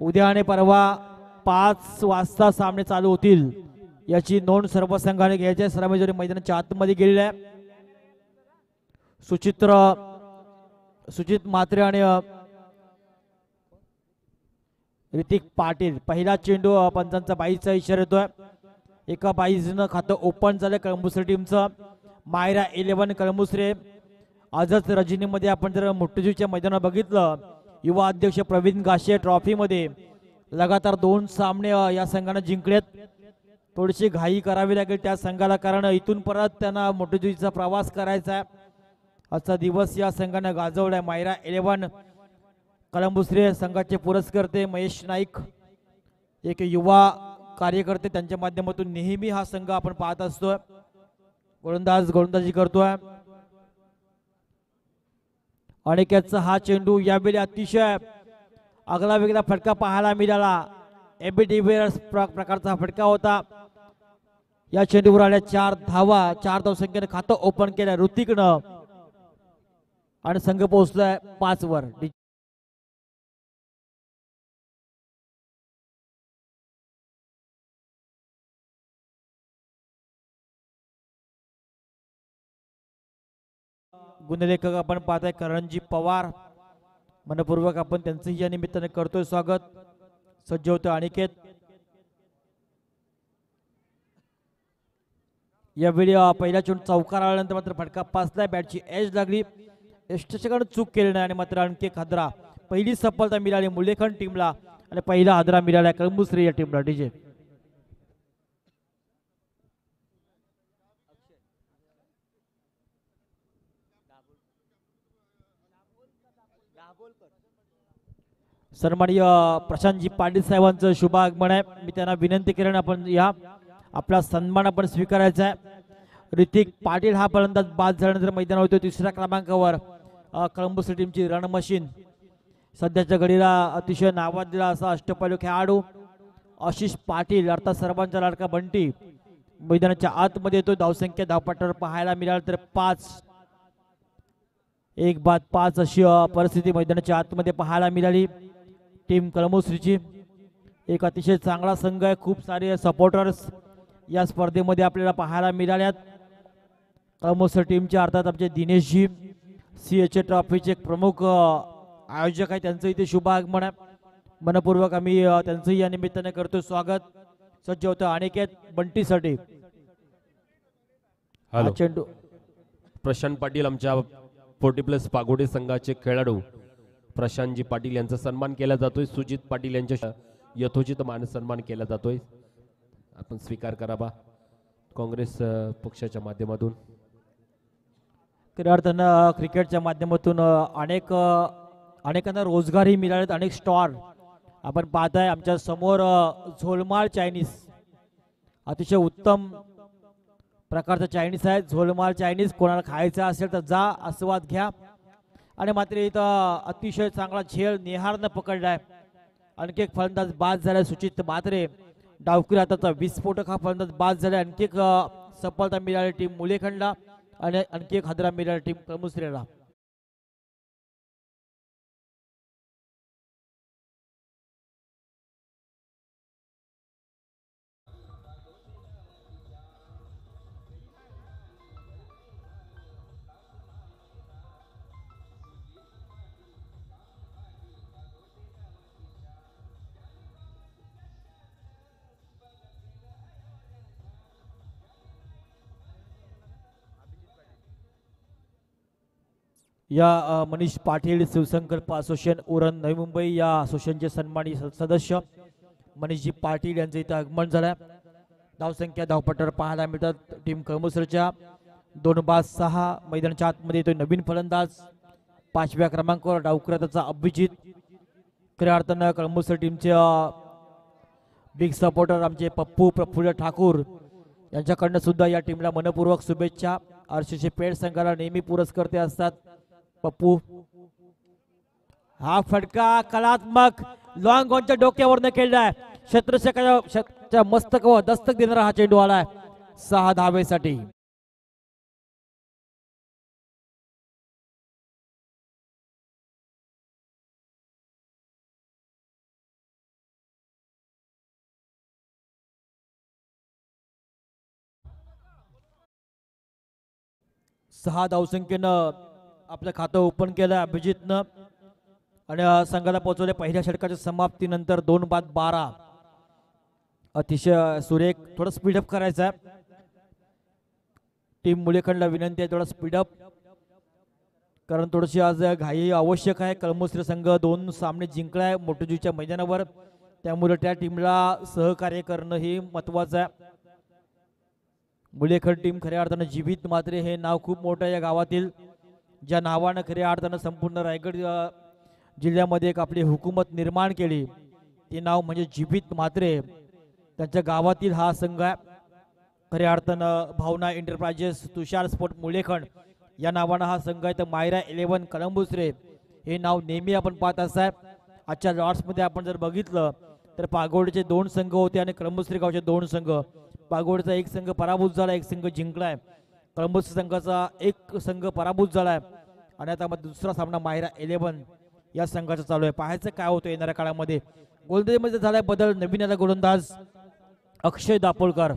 उद्या आणि परवा 5 वाजता सामने चालू होतील याची नोंद सर्व संघाने घ्यायची आहे। सलामी मैदानाच्या आतमध्ये गेलेले आहे। सुचित म्हात्रे आणि ऋतिक पाटील। पहिला चेंडू पंचांचा बाईचा इशारा येतोय। एका बाईजनं खातं ओपन झालं कळंबुसरे टीमचं। मायरा 11 कळंबुसरे। आजच रजनीमध्ये आपण जर मुठ्ठीच्या मैदानात बघितलं, युवा अध्यक्ष प्रवीण गाशे ट्रॉफी मध्ये लगातार 2 सामने या संघाने जिंकलेत। थोडीशी घाई करावी लागेल त्या संघाला, कारण इथून परत त्यांना मुठ्ठीचा प्रवास करायचा आहे। आजचा दिवस या संघाने गाजवलाय। मायरा 11 कळंबुसरे संघाचे पुरस्कर्ते महेश नाईक, एक युवा कार्यकर्ते, त्यांच्या माध्यमातून नेहमी हा संघ आपण पाहत असतोय। गोलंदाजी करतोय अनिकेतचा हा चेंडू। यावेळी अतिशय आगळा वेगळा फटका पाहायला मिळाला। एबी डिव्हिलियर्स प्रकारचा फटका होता। या चेंडूवर आल्या 4 धावा। 4 धावसंख्येने खातं ओपन केलं ऋतिकनं आणि संघ पोहोचलाय 5 वर। गुणलेखक आपण पाहताय करणजी पवार, मनपूर्वक आपण त्यांचंही या निमित्ताने करतोय स्वागत। सज्ज होतो अनिकेत। यावेळी पहिल्या चेंडू चौकार आल्यानंतर मात्र फटका पासला, बॅटची एज लागली। यष्टीकडून चूक केली नाही आणि मात्र आणखी एक हादरा। पहिली सफलता मिळाली मुलेखंड टीमला आणि पहिला हादरा मिळाला कळंबुसरे या टीमला। डीजे सन्माननीय प्रशांतजी पाटील साहेबांचं शुभ आगमन आहे। मी त्यांना विनंती करेन आपण या आपला सन्मान आपण स्वीकारायचा आहे। ऋतिक पाटील हा फलंदाज बाद झाल्यानंतर मैदानावर होतो 3ऱ्या क्रमांकावर कळंबुसरे टीमची रणमशीन। सध्याच्या घडीला अतिशय नावाजलेला असा अष्टपैलू खेळाडू आशिष पाटील अर्थात सर्वांचा लाडका बंटी मैदानाच्या आतमध्ये येतो। धावसंख्या धावपट्ट्यावर पाहायला मिळाल तर 5, 1 बाद 5 अशी परिस्थिती मैदानाच्या आतमध्ये पाहायला मिळाली टीम कळंबुसरीची। एक अतिशय चांगला संघ आहे। खूप सारे सपोर्टर्स या स्पर्धेमध्ये आपल्याला पाहायला मिळाल्यात। कळंबुसरी टीमचे अर्थात आमचे दिनेशजी CH ट्रॉफीचे प्रमुख आयोजक आहे, त्यांचं इथे शुभ आगमन आहे। मनपूर्वक आम्ही त्यांचंही या निमित्ताने करतो स्वागत। सज्ज होतं अनिकेत बंटीसाठी। चेंडू प्रशांत पाटील आमच्या 40+ पागोडे संघाचे खेळाडू प्रशांतजी पाटील यांचा सन्मान केला जातोय। सुजित पाटील यांच्या यथोचित मान सन्मान केला जातोय। आपण स्वीकार करावा काँग्रेस पक्षाच्या माध्यमातून। खऱ्या अर्थानं क्रिकेटच्या माध्यमातून अनेकांना रोजगारही मिळालेत। अनेक स्टॉल आपण पाहताय आमच्या समोर। झोलमाळ चायनीज अतिशय उत्तम प्रकारचा चायनीज आहे। झोलमाळ चायनीज कोणाला खायचं असेल तर जा, आस्वाद घ्या। आणि मात्र इथं अतिशय चांगला झेल नेहारनं पकडलाय। आणखी एक फलंदाज बाद झालाय सुचित म्हात्रे। डावखुरी हाताचा विस्फोटक हा फलंदाज बाद झालाय। आणखी एक सफलता मिळाली टीम मुलेखंडला आणि आणखी एक हादरा मिळाला टीम कळंबुसरेला। या मनीष पाटील शिवसंकल्प असोसिएशन उरण नवी मुंबई या असोसिएशनचे सन्मानित सदस्य मनीषजी पाटील यांचे इथे आगमन झालं। धावसंख्या धावपट्ट्यावर पाहायला मिळतात टीम कळंबुसरच्या 2 बाद 6। मैदानाच्या आतमध्ये येतो नवीन फलंदाज 5व्या क्रमांकावर डावखुऱ्याचा अभिजित। खऱ्या अर्थानं कळंबुसर टीमचे बिग सपोर्टर आमचे पप्पू प्रफुल्ल ठाकूर यांच्याकडनं सुद्धा या टीमला मनपूर्वक शुभेच्छा। RCC पेठ संघाला नेहमी पुरस्कर्ते असतात पप्पू। हा फटका कलात्मक लॉंग ऑनच्या डोक्यावरनं खेळलाय। क्षेत्ररक्षकाच्या मस्तकावर दस्तक देणारा हा चेंडू आलाय 6 धावेसाठी। 6 धावसंख्येनं आपलं खातं ओपन केलं अभिजितनं आणि संघाला पोहोचवले पहिल्या षटकाच्या समाप्तीनंतर 2-12. अतिशय सुरेख. थोडं स्पीडअप करायचं आहे. टीम मुलेखंडला विनंती आहे थोडं स्पीडअप, कारण थोडीशी आज घाई आवश्यक आहे. कळमुसरे संघ 2 सामने जिंकलाय मोटोजीच्या मैदानावर, त्यामुळे त्या टीमला सहकार्य करणं हे महत्वाचं आहे. मुलेखंड टीम खऱ्या अर्थानं जीवित मात्रे हे नाव खूप मोठं आहे या गावातील, ज्या नावानं खऱ्या अर्थानं संपूर्ण रायगड जिल्ह्यामध्ये एक आपली हुकूमत निर्माण केली, ते नाव म्हणजे जीवित मात्रे. त्यांच्या गावातील हा संघ आहे. खऱ्या अर्थानं भावना एंटरप्राइजेस, तुषार स्पोर्ट मुलेखंड या नावानं हा संघ आहे. तर मायरा 11 कळंबुसरे हे नाव नेहमी आपण पाहत असाय. आजच्या लॉट्समध्ये आपण जर बघितलं तर पागोडचे 2 संघ होते आणि कळंबुसरे गावचे 2 संघ. पागोडचा एक संघ पराभूत झाला, एक संघ जिंकलाय. कळंबुसरे संघाचा एक संघ पराभूत झालाय आणि आता दुसरा सामना मायरा 11 या संघाचा चालू आहे. पाहायचं काय होतं येणाऱ्या काळामध्ये. गोलंदाजीमध्ये झालाय बदल. नवीन आला गोलंदाज अक्षय दाभोळकर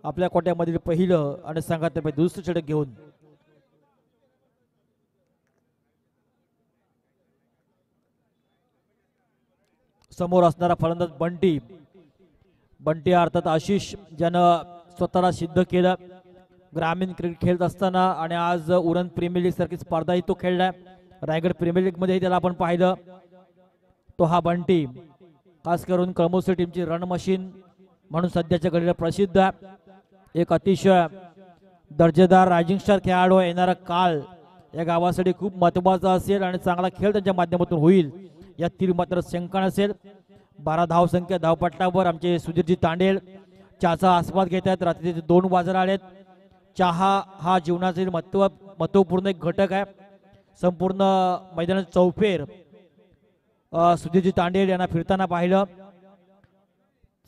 आपल्या कोट्यामधील पहिलं आणि संघातर्फे दुसरं षटक घेऊन. समोर असणारा फलंदाज बंटी अर्थात आशिष, ज्यानं स्वतःला सिद्ध केलं ग्रामीण क्रिकेट खेळत असताना आणि आज उरण प्रीमियर लीग सारखी स्पर्धाही तो खेळलाय. रायगड प्रीमियर लीग मध्ये त्याला आपण पाहिलं. तो हा बंटी खास करून कळमुसरे टीमची रन मशीन म्हणून सध्याच्या घडीला प्रसिद्ध आहे. एक अतिशय दर्जेदार रायझिंग स्टार खेळाडू. येणारा काळ या गावासाठी खूप महत्वाचा असेल आणि चांगला खेळ त्यांच्या माध्यमातून होईल यातील मात्र शंका नसेल. 12 धावसंख्या धावपट्टावर आमचे सुधीरजी तांडेल चहाचा आस्वाद घेत आहेत. रात्रीचे 2 वाजत आलेत. चहा हा जीवनातील महत्वपूर्ण एक घटक आहे. संपूर्ण मैदानात चौफेर सुधीरजी तांडेल यांना फिरताना पाहिलं.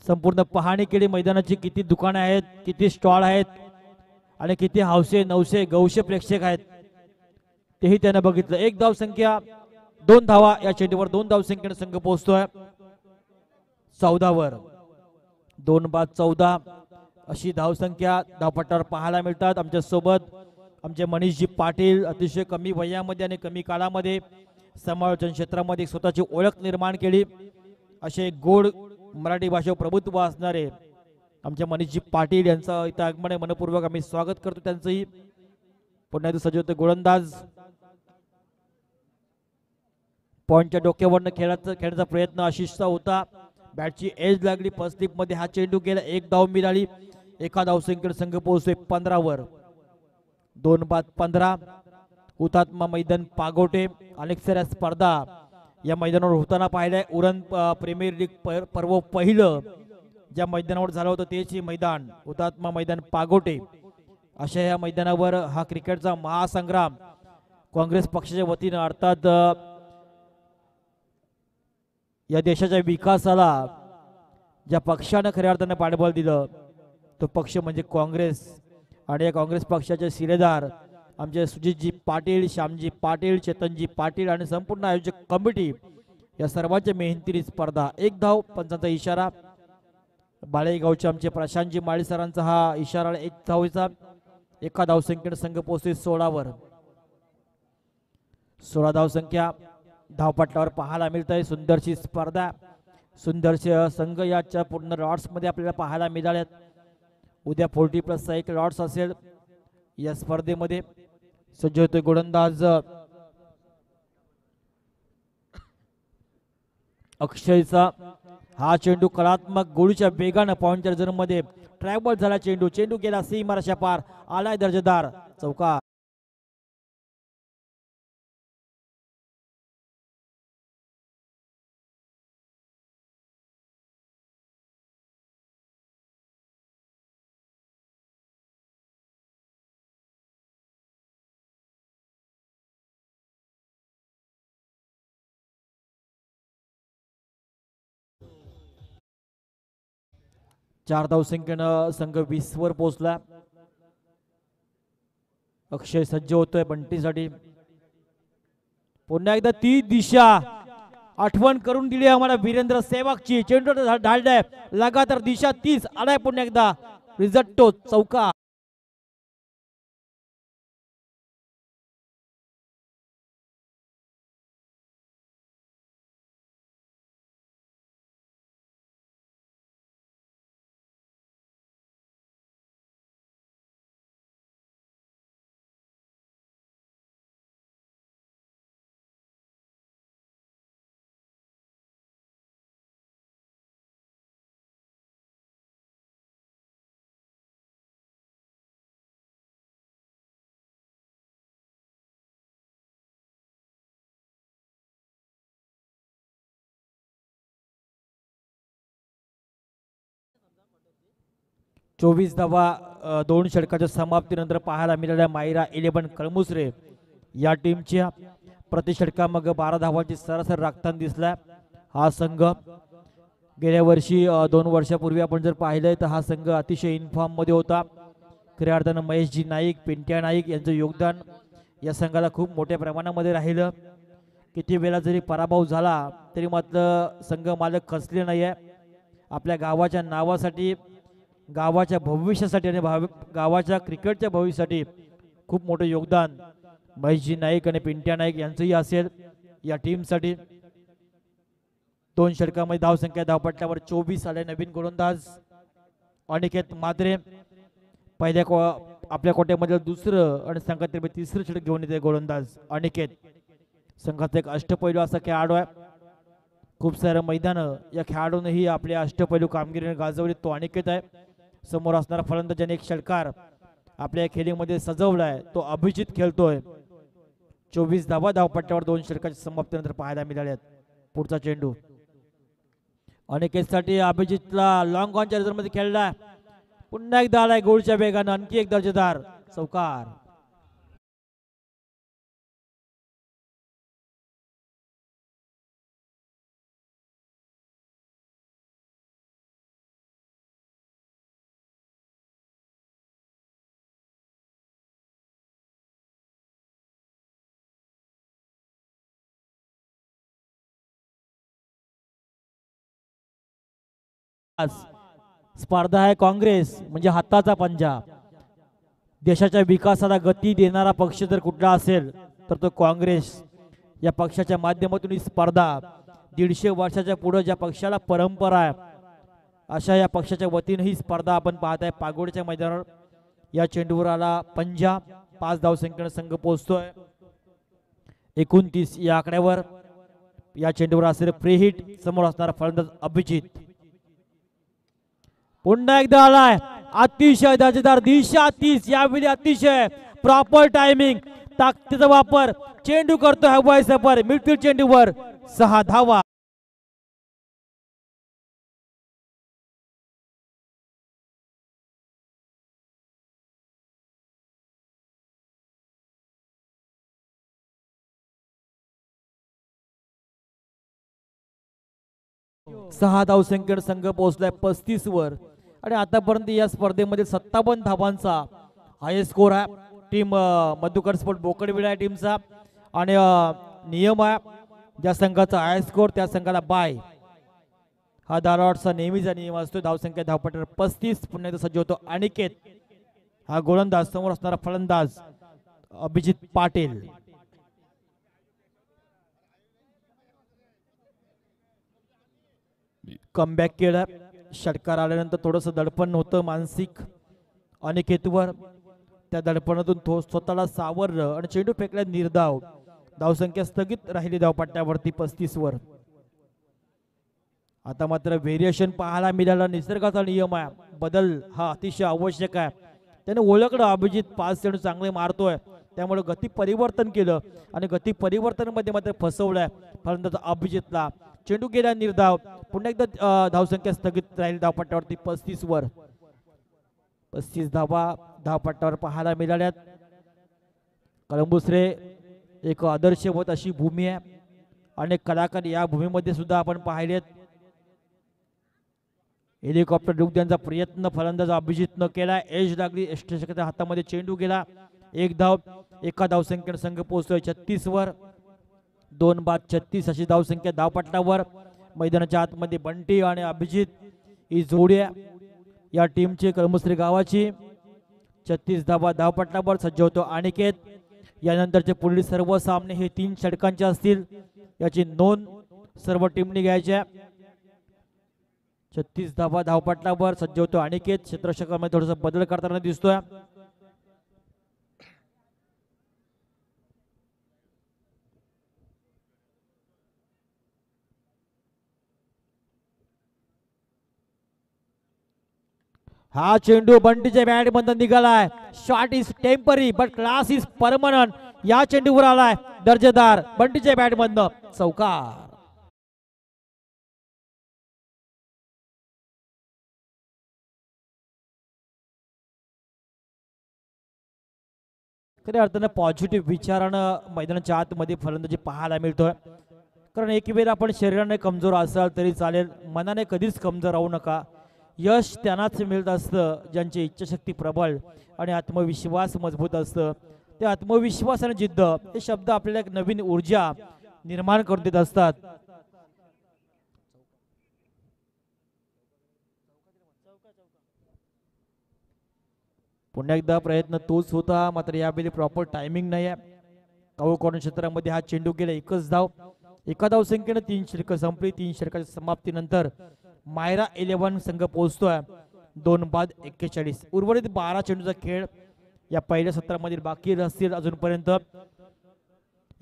संपूर्ण पाहणी केली मैदानाची. किती दुकानं आहेत, किती स्टॉल आहेत आणि किती हौसे नवसे गौशे प्रेक्षक आहेत तेही त्यानं बघितलं. 1 धावसंख्या 2 धावा या चेंडूवर 2 धावसंख्येने संघ पोहोचतोय 14 वर. 2-14 अशी धावसंख्या धावपट्टावर पाहायला मिळतात. आमच्या सोबत आमचे मनीषजी पाटील अतिशय कमी वयामध्ये आणि कमी काळामध्ये समालोचन क्षेत्रामध्ये स्वतःची ओळख निर्माण केली. असे गोड मराठी भाषेवर प्रभुत्व असणारे आमचे मनीषजी पाटील यांचं इथं आगमन आहे. मनपूर्वक आम्ही स्वागत करतो त्यांचंही. पुन्हा एकदा सजवते गोलंदाज पॉइंटच्या डोक्यावरनं खेळण्याचा प्रयत्न आशिषचा होता. बॅटची एज लागली. फर्स्ट स्लिप मध्ये हा चेंडू गेला. 1 धाव मिळाली. 1 धावसंख्येने संघ पोहोचतोय 15 वर. 2-15 हुतात्मा मैदान पागोटे. अनेक साऱ्या स्पर्धा या मैदानावर होताना पाहिलंय. उरण प्रीमियर लीग पर्व पहिलं ज्या मैदानावर झालं होतं तेच हे मैदान हुतात्मा मैदान पागोटे. अशा या मैदानावर हा क्रिकेटचा महासंग्राम काँग्रेस पक्षाच्या वतीनं अर्थात या देशाच्या विकासाला ज्या पक्षानं खऱ्या अर्थानं पाठबळ दिलं तो पक्ष म्हणजे काँग्रेस. आणि या काँग्रेस पक्षाचे शिलेदार आमचे सुजितजी पाटील, श्यामजी पाटील, चेतनजी पाटील आणि संपूर्ण आयोजक कमिटी या सर्वांच्या मेहनतीने स्पर्धा. 1 धाव पंचांचा इशारा. बाळेगावचे आमचे प्रशांतजी माळी सरांचा हा इशारा 1 धावेचा. 1 धावसंख्येने संघ पोहोचतोय 16 वर. 16 धावसंख्या धावपट्टावर पाहायला मिळत आहे. सुंदरशी स्पर्धा, सुंदरसे संघ याच्या पूर्ण लॉट्स मध्ये आपल्याला पाहायला मिळाल्यात. उद्या 40+चा एक लॉट्स असेल या स्पर्धेमध्ये. सज्ज होतोय गोलंदाज अक्षयचा. हा चेंडू कलात्मक गोळीच्या वेगानं पॉइंटच्या जर मध्ये ट्रॅव्हल झाला. चेंडू गेला सीमारेषा पार. आलाय दर्जेदार चौकार. चार धावसंख्येनं संघ 20 वर पोहोचला. अक्षय सज्ज होतोय बंटीसाठी. पुन्हा एकदा ती दिशा आठवण करून दिली आम्हाला वीरेंद्र सेवकची. चेंडू ढाळलाय लगातार दिशा 30 आलाय पुन्हा एकदा रिझल्टो चौका. 24 धावा 2 षटकाच्या समाप्तीनंतर पाहायला मिळाल्या मायरा 11 कळमुसरे या टीमच्या. प्रति षटका मग 12 धावांची सरासरी राखताना दिसला हा संघ. गेल्या वर्षी 2 वर्षापूर्वी आपण जर पाहिलंय तर हा संघ अतिशय इनफॉर्म मध्ये होता. खऱ्या अर्थानं महेशजी नाईक, पिंट्या नाईक यांचं योगदान या संघाला खूप मोठ्या प्रमाणामध्ये राहिलं. किती वेळा जरी पराभव झाला तरी मात्र संघ मालक खचले नाही आहे. आपल्या गावाच्या नावासाठी, गावाच्या भविष्यासाठी आणि गावाच्या क्रिकेटच्या भविष्यासाठी खूप मोठं योगदान महेशजी नाईक आणि पिंट्या नाईक यांचंही असेल या टीमसाठी. 2 षटकामध्ये धावसंख्या धावपट्ट्यावर 24 आले नवीन गोलंदाज अनिकेत मात्रे. आपल्या कोट्यामध्ये दुसरं आणि संघातील तिसरं षटक घेऊन येते गोलंदाज अनिकेत. संघाचा एक अष्टपैलू असा खेळाडू आहे. खूप सारं मैदान या खेळाडूनही आपले अष्टपैलू कामगिरीने गाजवली तो अनिकेत आहे. समोर असणारा फलंदाजाने एक षटकार आपल्या खेळीमध्ये सजवलाय तो अभिजित खेळतोय. 24 धावा धावपट्ट्यावर 2 षटकाच्या समाप्तीनंतर पाहायला मिळाल्यात. पुढचा चेंडू अनिकेतसाठी अभिजितला लॉंग ऑनच्या रिझल्टमध्ये खेळला. पुन्हा एकदा आलाय गोलच्या वेगानं आणखी एक दर्जेदार चौकार. स्पर्धा आहे काँग्रेस म्हणजे हाताचा पंजा. देशाच्या विकासाला गती देणारा पक्ष जर कुठला असेल तर तो काँग्रेस. या पक्षाच्या माध्यमातून ही स्पर्धा 150 वर्षाच्या पुढे ज्या पक्षाला परंपरा आहे अशा या पक्षाच्या वतीने ही स्पर्धा आपण पाहताय पागोडच्या मैदानावर. या चेंडूवर आला पंजा. 5 धावसंख्येने संघ पोहोचतोय 29 या आकड्यावर. या चेंडूवर असेल फ्री हिट. समोर असणारा फलंदाज अभिजित. पुन्हा एकदा आलाय अतिशय दर्जेदार दिशा 30. यावेळी अतिशय प्रॉपर टायमिंग ताकदीचा वापर. चेंडू करतो हवाई सफर. मिडफील्ड चेंडूवर 6 धावा. सहा धावसंख्येने संघ पोहोचलाय 35 वर आणि आतापर्यंत या स्पर्धेमध्ये 57 धावांचा हायेस्ट स्कोर आहे. टीम मधुकर स्पोर्ट बोकडविडा आहे टीमचा आणि नियम आहे ज्या संघाचा हायेस्ट स्कोर त्या संघाला बाय. हा धारावाडचा नेहमीचा नियम असतो. धावसंख्या धावपट्टीवर 35. पुन्हा एकदा सज्ज होतो अनिकेत. हा गोलंदाज. समोर असणारा फलंदाज अभिजित पाटील. कमबॅक केलं. षटकार आल्यानंतर थोडंसं दडपण होतं मानसिक अनिकेतवर. त्या दडपणातून तो स्वतःला सावरलं आणि चेंडू फेकल्या निर्धाव. धावसंख्या स्थगित राहिली धावपट्ट्यावरती 35 वर. आता मात्र व्हेरिएशन पाहायला मिळाला. निसर्गाचा नियम आहे. बदल हा अतिशय आवश्यक आहे. त्याने ओळखलं अभिजित 5 चेंडू चांगले मारतोय त्यामुळे गती परिवर्तन केलं आणि गती परिवर्तनामध्ये मात्र फसवलंय फलंदाज अभिजितला. चेंडू गेला निर्धाव. पुन्हा एकदा धावसंख्या स्थगित राहील धावपट्ट्यावरती 35 वर. 35 धावा धावपट्ट्यावर पाहायला मिळाल्यात. कळंबुसरे एक आदर्शवत अशी भूमी आहे. अनेक कलाकार या भूमीमध्ये सुद्धा आपण पाहिलेत. हेलिकॉप्टर लुक त्यांचा प्रयत्न फलंदाज अभिजितनं केला. एज लागली. यष्टीच्या हातामध्ये चेंडू गेला. 1 धाव. एका धावसंख्येने संघ पोहोचतोय 36 वर. 2 बाद 36 अशी धावसंख्या धावपट्ट्यावर. मैदानाच्या आतमध्ये बंटी आणि अभिजित ही जोडी आहे या टीमची कळमुसरी गावाची. 36 धावा धावपट्ट्यावर. सज्ज होतो अनिकेत. यानंतरचे पुढील सर्व सामने हे 3 षटकांचे असतील याची नोंद सर्व टीमने घ्यायची आहे. 36 धावा धावपट्ट्यावर. सज्ज होतो अनिकेत. क्षेत्ररक्षकामध्ये थोडासा बदल करताना दिसतोय. हा चेंडू बंटीच्या बॅट मधून निघालाय. Shot is temporary but class is permanent. या चेंडूवर आलाय दर्जेदार बंटीच्या बॅट मधनं चौकार. खऱ्या अर्थानं पॉझिटिव्ह विचारानं मैदानाच्या आतमध्ये फलंदाजी पाहायला मिळतोय. कारण एक वेळ आपण शरीराने कमजोर असाल तरी चालेल, मनाने कधीच कमजोर राहू नका. यश त्यांनाच मिळत असतं ज्यांची इच्छाशक्ती प्रबळ आणि आत्मविश्वास मजबूत असतं. ते आत्मविश्वास आणि जिद्द हे शब्द आपल्याला एक नवीन ऊर्जा निर्माण करून देत असतात. पुन्हा एकदा प्रयत्न तोच होता, मात्र यावेळी प्रॉपर टायमिंग नाही आहे. काऊ कॉर्नर क्षेत्रामध्ये हा चेंडू गेला एकच धाव. एका धाव संख्येनं 3 षटकं संपली. 3 षटकाच्या समाप्तीनंतर मायरा 11 संघ पोहोचतोय 2 बाद 41. उर्वरित 12 चेंडूचा खेळ या पहिल्या सत्रामध्ये बाकी असतील अजूनपर्यंत.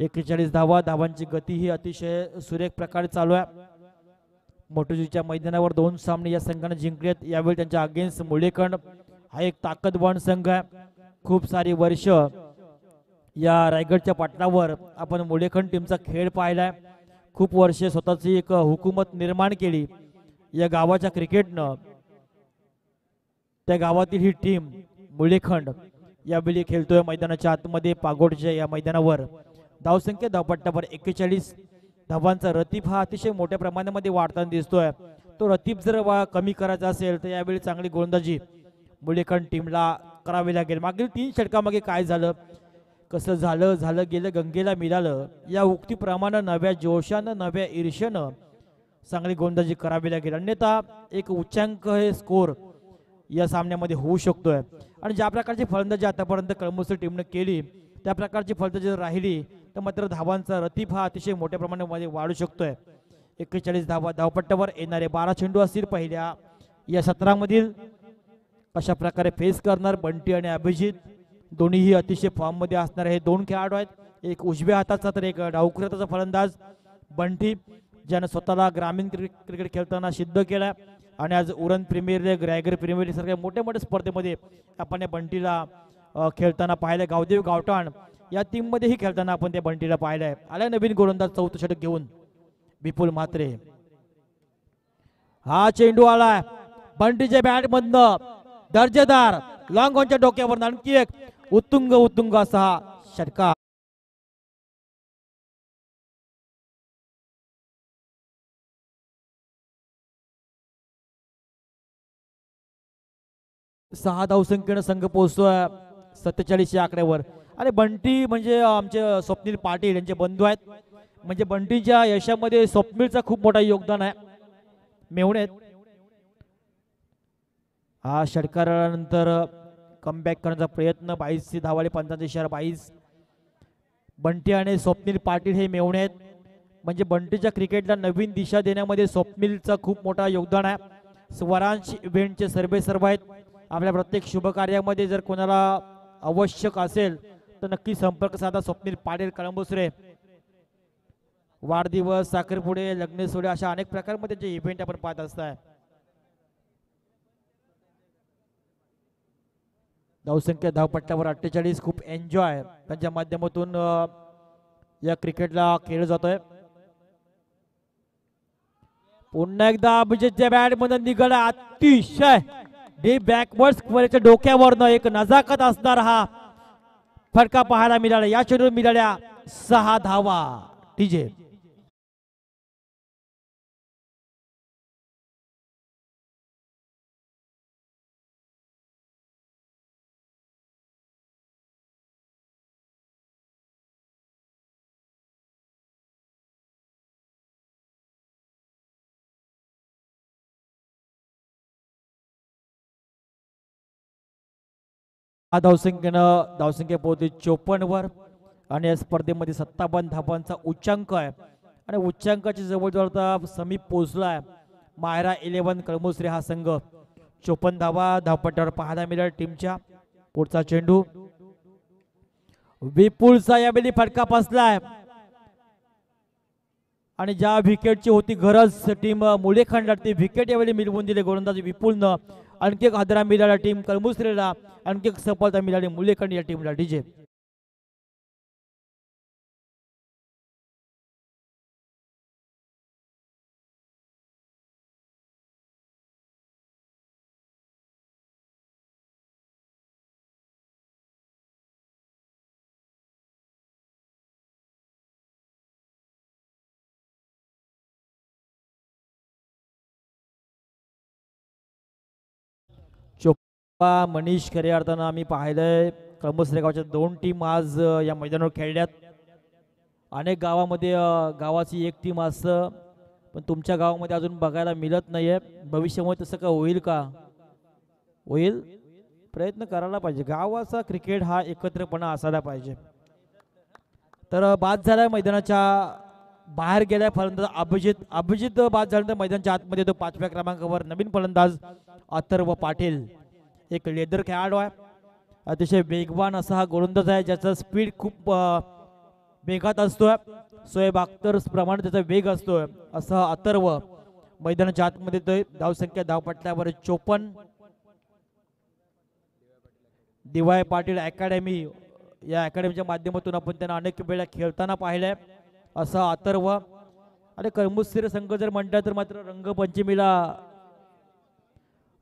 41 धावांची गती ही अतिशय सुरेख प्रकारे चालू आहे. मोटोजीच्या मैदानावर 2 सामने या संघाने जिंकलेत. यावेळी त्यांच्या अगेन्स्ट मुळेखंड हा एक ताकदवान संघ आहे. खूप सारी वर्ष या रायगडच्या पटलावर आपण मुळेखंड टीमचा खेळ पाहिलाय. खूप वर्षे स्वतःची एक हुकूमत निर्माण केली या गावाच्या क्रिकेटनं. त्या गावातील ही टीम मुळेखंड यावेळी खेळतोय मैदानाच्या आतमध्ये पागोडच्या या मैदानावर. धावसंख्या धावपट्ट्यावर 41. धावांचा रतीब हा अतिशय मोठ्या प्रमाणामध्ये वाढताना दिसतोय. तो रतीब जर कमी करायचा असेल तर यावेळी चांगली गोलंदाजी मुळेखंड टीमला करावी लागेल. मागील 3 षटकामागे काय झालं, कसं झालं गेलं गंगेला मिळालं या उक्तीप्रमाणे नव्या जोशानं नव्या ईर्ष्यानं चांगली गोलंदाजी करावी लागेल. अन्यथा एक उच्चांक हे स्कोर या सामन्यामध्ये होऊ शकतोय. आणि ज्या प्रकारची फलंदाजी आतापर्यंत कळंबोची टीमने केली त्या प्रकारची फलंदाजी जर राहिली तर मात्र धावांचा रतीब हा अतिशय मोठ्या प्रमाणामध्ये वाढू शकतोय. 41 धावा धावपट्ट्यावर येणारे 12 चेंडू असतील पहिल्या या सत्रामधील. अशा प्रकारे फेस करणार बंटी आणि अभिजित. दोन्हीही अतिशय फॉर्म मध्ये असणारे हे 2 खेळाडू आहेत. एक उजव्या हाताचा तर एक डावखुऱ्या हाताचा फलंदाज बंटी, ज्याने स्वतःला ग्रामीण क्रिकेट खेळताना सिद्ध केलाय. आणि आज Uran premier league, Raigad premier league सारख्या मोठ्या मोठ्या स्पर्धेमध्ये आपण या बंटीला खेळताना पाहिलंय. गावदेव गावठाण या टीम मध्येही खेळताना आपण त्या बंटीला पाहिलंय. आलाय नवीन गोलंदाज 4थं षटक घेऊन विपुल म्हात्रे. हा चेंडू आलाय बंटीच्या बॅट मधनं, दर्जेदार लॉंग ऑनच्या डोक्यावर आणखी एक उत्तुंग असा हा षटकार. सहा धावसंख्येनं संघ पोहोचतोय 47 या आकड्यावर. आणि बंटी म्हणजे आमचे स्वप्नील पाटील यांचे बंधू आहेत. म्हणजे बंटीच्या यशामध्ये स्वप्नीलचा खूप मोठा योगदान आहे. मेवणेत हा षटकारानंतर कमबॅक करण्याचा प्रयत्न. 22 धावाले 45/22. बंटी आणि स्वप्नील पाटील हे मेवणे आहेत. म्हणजे बंटीच्या क्रिकेटला नवीन दिशा देण्यामध्ये स्वप्नीलचा खूप मोठा योगदान आहे. स्वरांश इव्हेंटचे सर्व आहेत. आपल्या प्रत्येक शुभ कार्यामध्ये जर कोणाला आवश्यक असेल तर नक्की संपर्क साधा. स्वप्नील पाटील कळंबुसरे. वाढदिवस, साखरपुडे, लग्न सोहळे अशा अनेक प्रकारमध्ये जे इव्हेंट आपण पाहत असताय. धावसंख्या धावपट्ट्यावर 48. खूप एन्जॉय त्यांच्या माध्यमातून या क्रिकेटला खेळला जातोय. पुन्हा एकदा अभिजितच्या बॅट मध्ये निघाला अतिशय डीप बॅकवर्ड स्क्वेअरच्या डोक्यावरनं एक नजाकत असणार हा फटका पाहायला मिळाला. या चेंडूवर मिळाल्या 6 धावा. टीजे धावसंख्या पोहोचली 54 वर. आणि या स्पर्धेमध्ये 57 धावांचा उच्चांक आहे. आणि उच्चांकाची जवळजवळ समीप पोहोचलाय मायरा 11 कळमुसरे हा संघ. 54 धावा धावपट्ट्यावर पाहायला मिळाला टीमच्या. पुढचा चेंडू विपुलचा यावेळी फटका बसलाय. आणि ज्या विकेटची होती गरज टीम मुळेखंडला ती विकेट यावेळी मिळवून दिली गोलंदाज विपुलनं. आणखी एक हादरा मिळाला टीम कळमुसरेला. आणखी एक सफलता मिळाली मुळेखंड या टीमला. डीजे मनीष खरे अर्थानं आम्ही पाहिलंय कळंबसरे गावच्या 2 टीम आज या मैदानावर खेळल्यात. अनेक गावामध्ये गावाची एक टीम असतं, पण तुमच्या गावामध्ये अजून बघायला मिळत नाहीये. भविष्यामध्ये तसं का होईल का? होईल, प्रयत्न करायला पाहिजे. गावाचा क्रिकेट हा एकत्रपणा असायला पाहिजे. तर बाद झाला मैदानाच्या बाहेर गेल्या फलंदाज अभिजित बाद झाल्यानंतर मैदानाच्या आतमध्ये येतो 5व्या क्रमांकावर नवीन फलंदाज अथर्व पाटील. एक लेदर खेळाडू आहे, अतिशय वेगवान असा हा गोलंदाज आहे, ज्याचा स्पीड खूप वेगात असतोय. शोएब अख्तर प्रमाणे त्याचा वेग असतोय. असा अथर्व मैदानाच्या आतमध्ये येतोय. धावसंख्या धावपट्ट्यावर 54. DY पाटील अकॅडमी, या अकॅडमीच्या माध्यमातून आपण त्यांना अनेक वेळा खेळताना पाहिलंय. असा अथर्व. आणि कळंबुसर संघ जर म्हटलं तर मात्र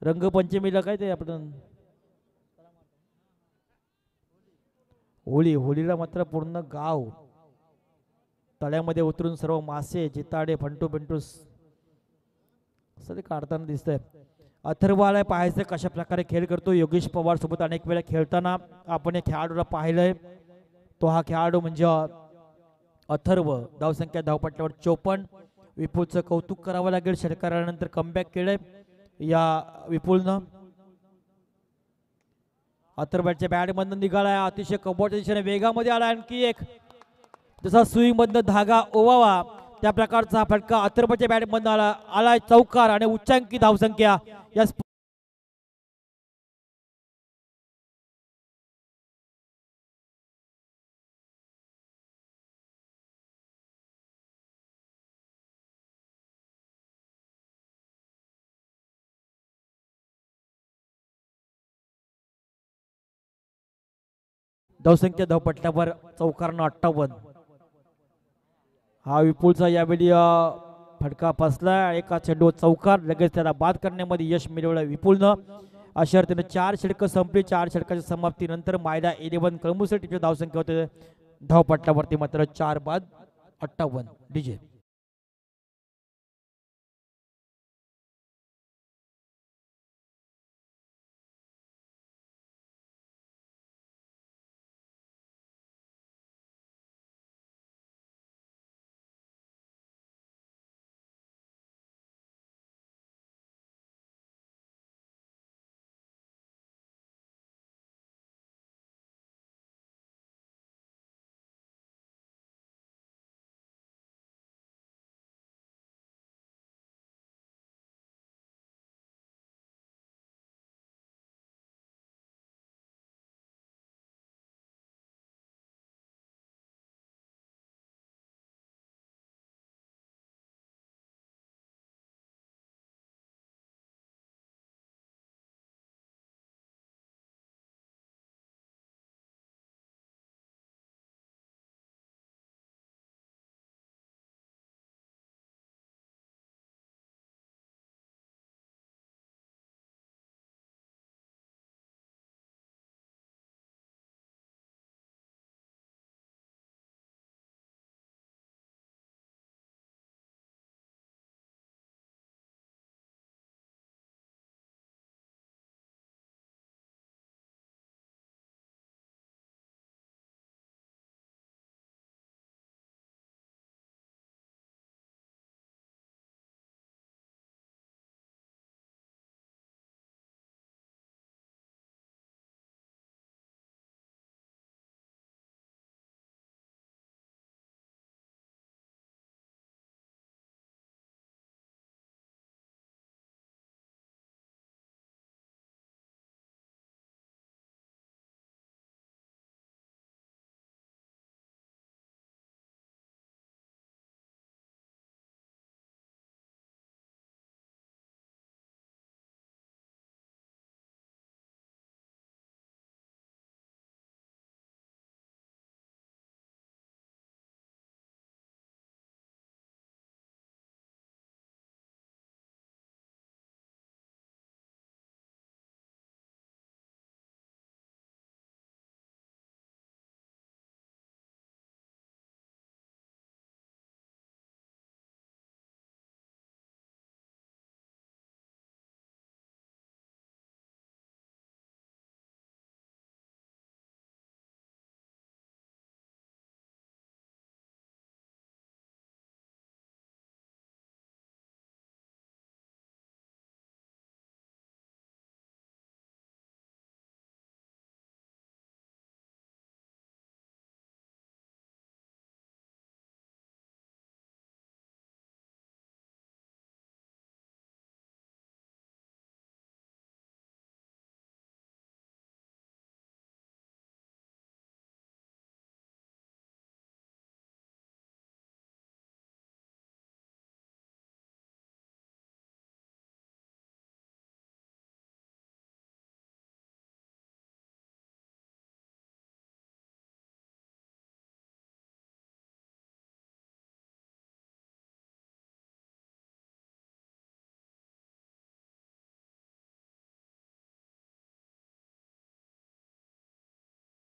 रंगपंचमीला काय ते आपण होळीला मात्र पूर्ण गाव तळ्यामध्ये उतरून सर्व मासे जिताडे फंटू पिंटू सगळे काढताना दिसतंय. अथर्वाला पाहायचं कशा प्रकारे खेळ करतो. योगेश पवार सोबत अनेक वेळा खेळताना आपण या खेळाडूला पाहिलंय. तो हा खेळाडू म्हणजे अथर्व. धावसंख्या धावपट्ट्यावर 54. विपुलचं कौतुक करावं लागेल. षटकारानंतर कमबॅक केलंय या विपुलनं. अथर्वच्या बॅटमधनं निघालाय, अतिशय कबोडच्या दिशेने वेगामध्ये आला. आणखी एक जसा सुईमधनं धागा ओवावा त्या प्रकारचा हा फटका अथर्वच्या बॅटमधनं आलाय. चौकार आणि उच्चांकी धावसंख्या या धावसंख्या धावपट्ट्यावर चौकारानं 58. हा विपुलचा यावेळी फटका फसला. एका चेंडूवर चौकार. लगेच त्याला बाद करण्यामध्ये यश मिळवलं विपुलनं. अशा अर्थाने 4 षटकं संपली. 4 षटकाच्या समाप्तीनंतर मायदा 11 कळंबुसर टीमची धावसंख्या होते धावपट्ट्यावरती मात्र 4 बाद 58. DJ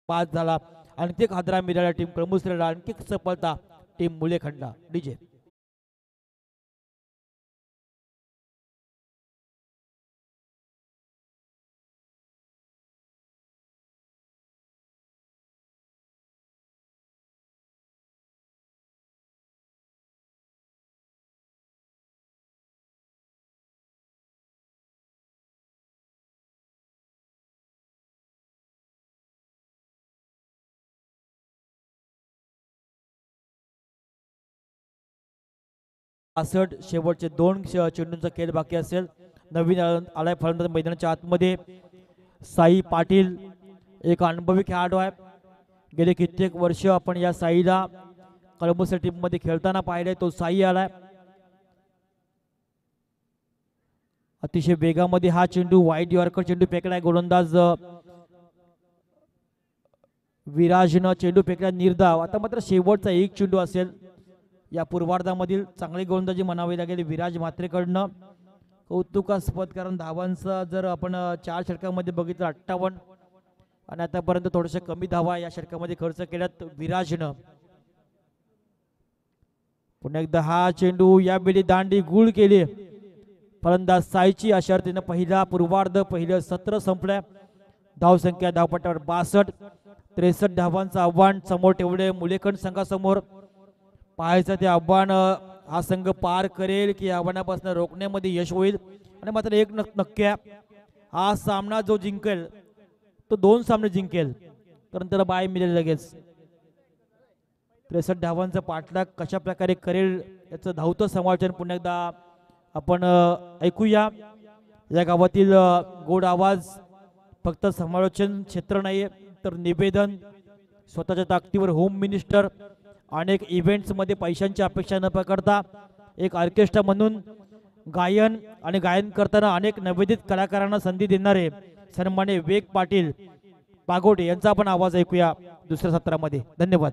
पास झाला. आणखी एक हादरा मिळाला टीम कळमुसरेला, आणखी एक सफलता टीम मुलेखंडा. डीजे शेवटचे 2 चेंडूंचा खेळ बाकी असेल. नवीन आलाय फलंदाज मैदानाच्या आतमध्ये साई पाटील, एक अनुभवी खेळाडू आहे. गेले कित्येक वर्ष आपण या साईला कळंबूच्या टीम मध्ये खेळताना पाहिलंय. तो साई आलाय. अतिशय वेगामध्ये हा चेंडू वाईट यॉर्कर चेंडू फेकलाय. गोलंदाज विराजनं चेंडू फेकला निर्धाव. आता मात्र शेवटचा एक चेंडू असेल या पूर्वार्धामधील. चांगली गोलंदाजी म्हणावी लागेल विराज म्हात्रेकडनं. कौतुकास्पद, कारण धावांचा जर आपण 4 षटकामध्ये बघितलं 58 आणि आतापर्यंत थोड्याशा कमी धावा या षटकामध्ये खर्च केल्यात विराजनं. पुन्हा एकदा हा चेंडू यावेळी दांडी गुळ केली फलंदाज साईची. अशा अर्थीनं पहिला पूर्वार्ध पहिलं सत्र संपलंय. धावसंख्या धावपट्ट्यावर 62. 63 धावांचं आव्हान समोर ठेवले मुलेखंड संघासमोर. पाहायचं ते आव्हान हा संघ पार करेल की आव्हानापासून रोखण्यामध्ये यश होईल. आणि मात्र एक नक्की आहे, हा सामना जो जिंकेल तो 2 सामने जिंकेल, कारण त्याला बाय मिळेल लगेच. 63 धावांचा पाठलाग कशा प्रकारे करेल याचं धावतं समालोचन पुन्हा एकदा आपण ऐकूया. या गावातील गोड आवाज फक्त समालोचन क्षेत्र नाही तर निवेदन, स्वतःच्या ताकदीवर होम मिनिस्टर, अनेक इव्हेंट्स मध्ये पैशांची अपेक्षा न पकडता एक ऑर्केस्ट्रा म्हणून गायन आणि गायन करताना अनेक नवोदित कलाकारांना संधी देणारे सन्माननीय विवेक पाटील पागोटे यांचा आपण आवाज ऐकूया दुसऱ्या सत्रामध्ये. धन्यवाद.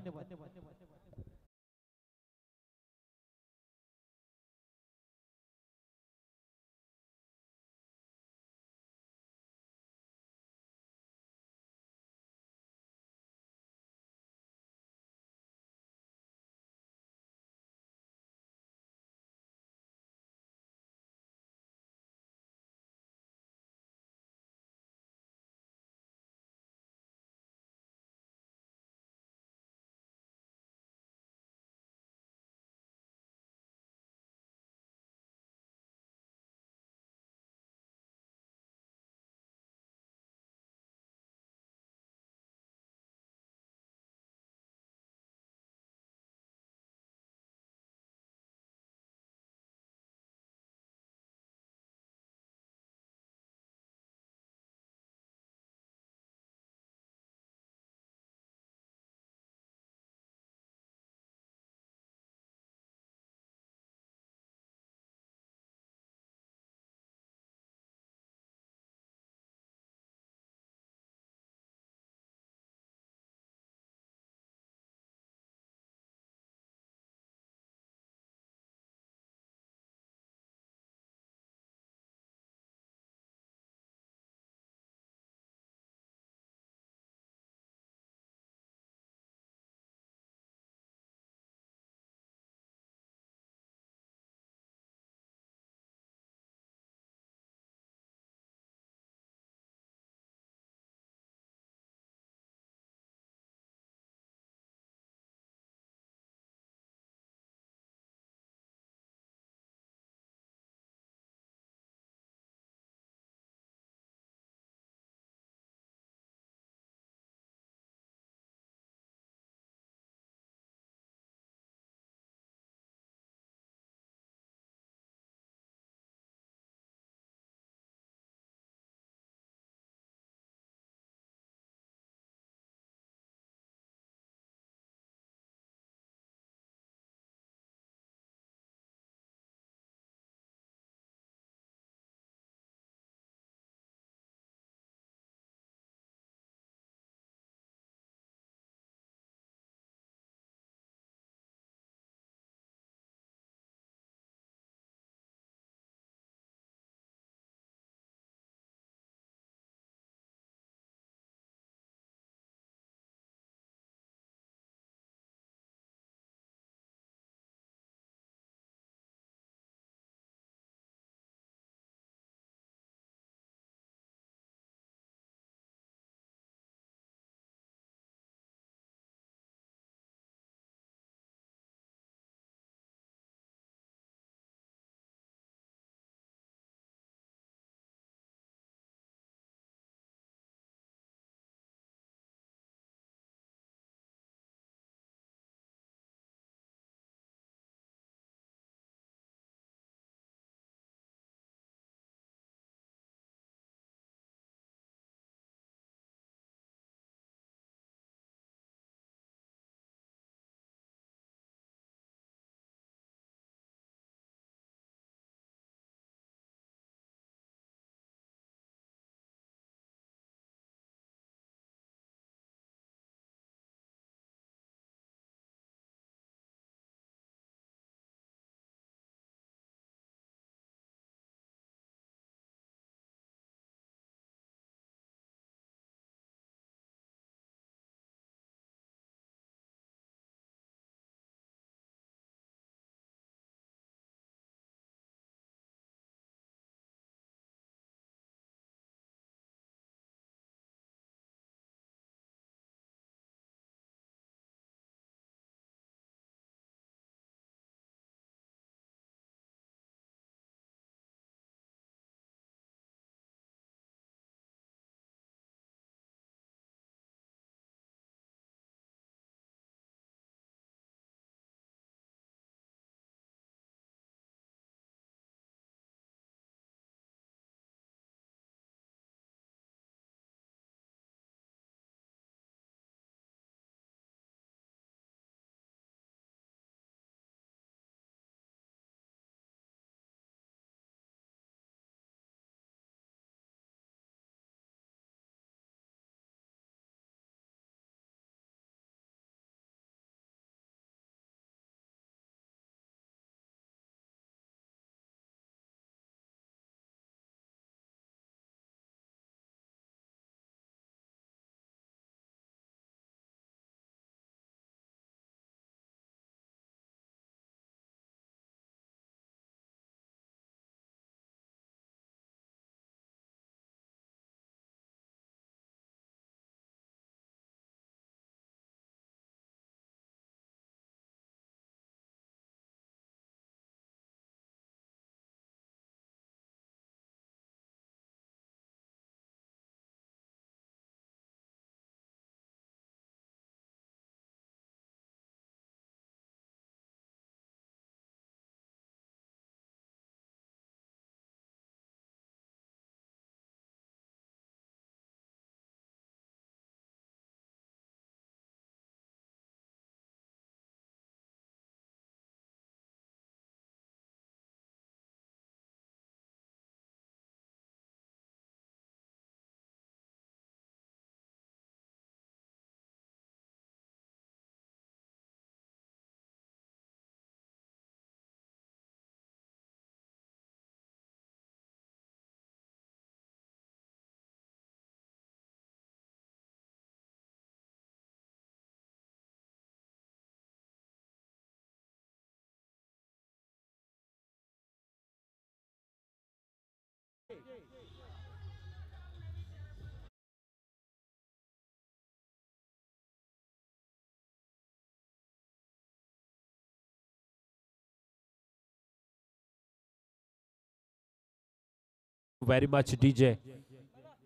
Very much DJ.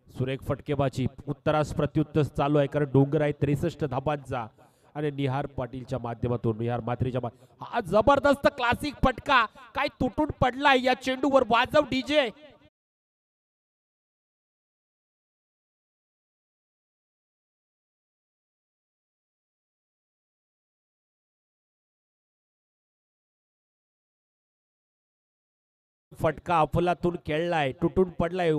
सुरेख फटकेबाजी, उत्तरास प्रत्युत्तर चालू आहे कारण डोंगर आहे 63 धाबांचा आणि निहार पाटीलच्या माध्यमातून निहार मात्रेच्या हा जबरदस्त क्लासिक फटका काय तुटून पडलाय या चेंडूवर. वाजव डीजे. फटका अफलातून खेळलाय, तुटून पडलाय.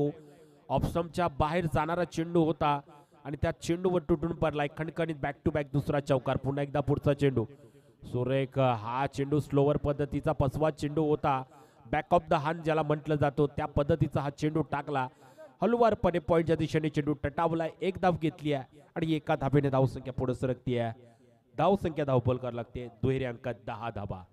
ऑप्शनच्या बाहेर जाणारा चेंडू होता आणि त्या चेंडूवर तुटून पडलाय. खणखणीत बॅक टू बॅक दुसरा चौकार. पुन्हा एकदा पुढचा चेंडू. सुरेख हा चेंडू स्लोवर पद्धतीचा फसवा चेंडू होता. बॅक ऑफ द हँड ज्याला म्हटलं जातो त्या पद्धतीचा हा चेंडू टाकला. हलवारपणे पॉईंटच्या दिशेने चेंडू टटावला. एक धाव घेतली आहे आणि एका धावेने धावसंख्या पुढे सरकती आहे. धावसंख्या धावपल करावी लागते. दुहेरी अंकात 10 धावा.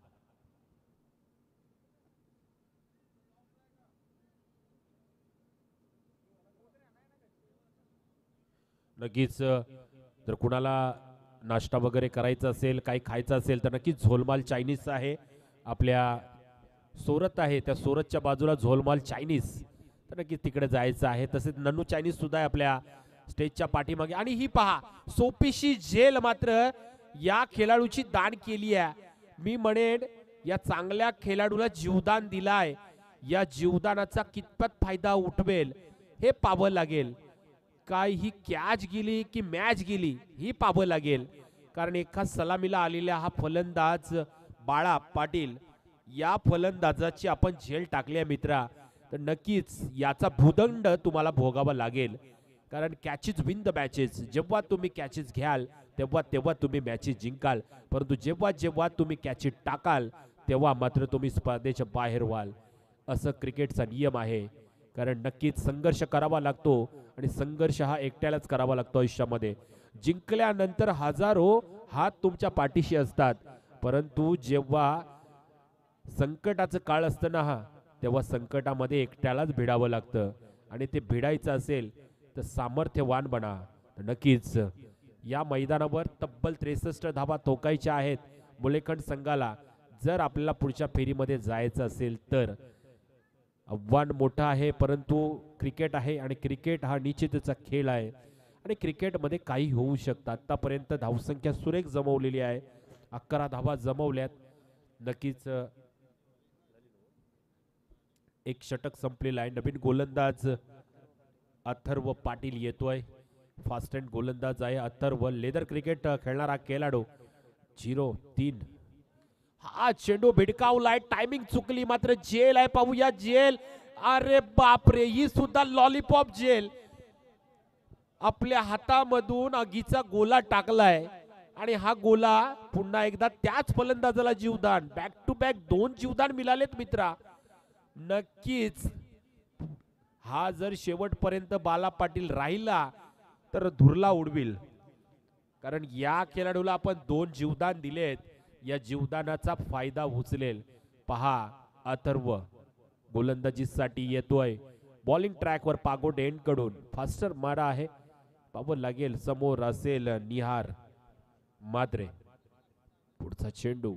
नक्कीच जर कुणाला नाश्ता वगैरे करायचा असेल, काही खायचं असेल तर नक्कीच झोलमाल चायनीज आहे. आपल्या सोरत आहे त्या सोरतच्या बाजूला झोलमाल चायनीज, तर नक्कीच तिकडे जायचं आहे. तसेच नन्नू चायनीज सुद्धा आहे आपल्या स्टेजच्या पाठीमागे. आणि ही पहा सोपीशी झेल मात्र या खेळाडूची दान केली आहे. मी म्हणेन या चांगल्या खेळाडूला जीवदान दिलाय. या जीवदानाचा कितपत फायदा उठवेल हे पाहावं लागेल. काय ही कॅच गेली की मॅच गेली ही पाहावं लागेल. कारण एका सलामीला आलेला हा फलंदाज बाळा पाटील, या फलंदाजाची आपण झेल टाकली आहे मित्रा, तर नक्कीच याचा भूदंड तुम्हाला भोगावा लागेल. कारण कॅचेस विन द मॅचेस. जेव्हा तुम्ही कॅचेस घ्याल तेव्हा तेव्हा तुम्ही मॅचेस जिंकाल, परंतु जेव्हा जेव्हा तुम्ही कॅचेस टाकाल तेव्हा मात्र तुम्ही स्पर्धेच्या बाहेर व्हाल. असं क्रिकेटचा नियम आहे. कारण नक्कीच संघर्ष करावा लागतो आणि संघर्ष हा एकट्यालाच करावा लागतो आयुष्यामध्ये. जिंकल्यानंतर हजारो हात तुमच्या पाठीशी असतात, परंतु जेव्हा संकटाचं काळ असतं ना तेव्हा संकटामध्ये एकट्यालाच भिडावं लागतं. आणि ते भिडायचं असेल तर सामर्थ्यवान बना. नक्कीच या मैदानावर तब्बल 63 धावा ठोकायच्या आहेत मुलेखंड संघाला. जर आपल्याला पुढच्या फेरीमध्ये जायचं असेल तर आव्हान मोठं आहे, परंतु क्रिकेट आहे आणि क्रिकेट हा निश्चितचा खेळ आहे आणि क्रिकेटमध्ये काही होऊ शकतं. आतापर्यंत धावसंख्या सुरेख जमवलेली आहे. 11 धावा जमवल्यात. नक्कीच एक षटक संपलेला आहे. नवीन गोलंदाज अथर्व पाटील येतोय. फास्ट हँड गोलंदाज आहे अथर्व. लेदर क्रिकेट खेळणारा खेळाडू. 0-3 हा चेंडू भिडकावलाय. टायमिंग चुकली मात्र जेल आहे. पाहूया जेल. अरे बापरे, ही सुद्धा लॉलीपॉप जेल. आपल्या हातामधून आगीचा गोला टाकलाय आणि हा गोला पुन्हा एकदा त्याच फलंदाजाला जीवदान. बॅक टू बॅक 2 जीवदान मिळालेत मित्रा. नक्कीच हा जर शेवटपर्यंत बाला पाटील राहिला तर धुरला उडविल. कारण या खेळाडूला आपण 2 जीवदान दिलेत. या जीवदानाचा फायदा उचलेल. पहा अथर्व गोलंदाजीसाठी येतोय. बॉलिंग ट्रॅकवर पागोट एंड कडून फास्टर मारा आहे. पाहावं लागेल समोर असेल निहार मात्रे. पुढचा चेंडू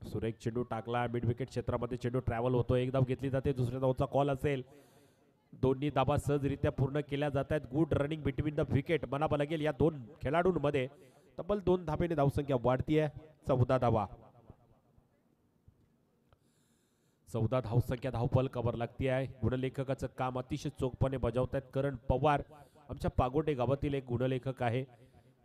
सुरेख चेंडू टाकला. मिड विकेट क्षेत्रामध्ये चेंडू ट्रॅव्हल होतो. एक धाव घेतली जाते. दुसऱ्या धावचा कॉल असेल. दोन्ही धावा सहजरित्या पूर्ण केल्या जात आहेत. Good running between the wicket म्हणावं लागेल. या 2 खेळाडूंमध्ये तब्बल 2 धावेने धावसंख्या वाढतीये. 14 धावा. 14 धावसंख्या धावपल कव्हर लागती आहे. गुणलेखकाचं काम अतिशय चोखपणे बजावतात करण पवार. आमच्या पागोटे गावातील एक गुणलेखक आहे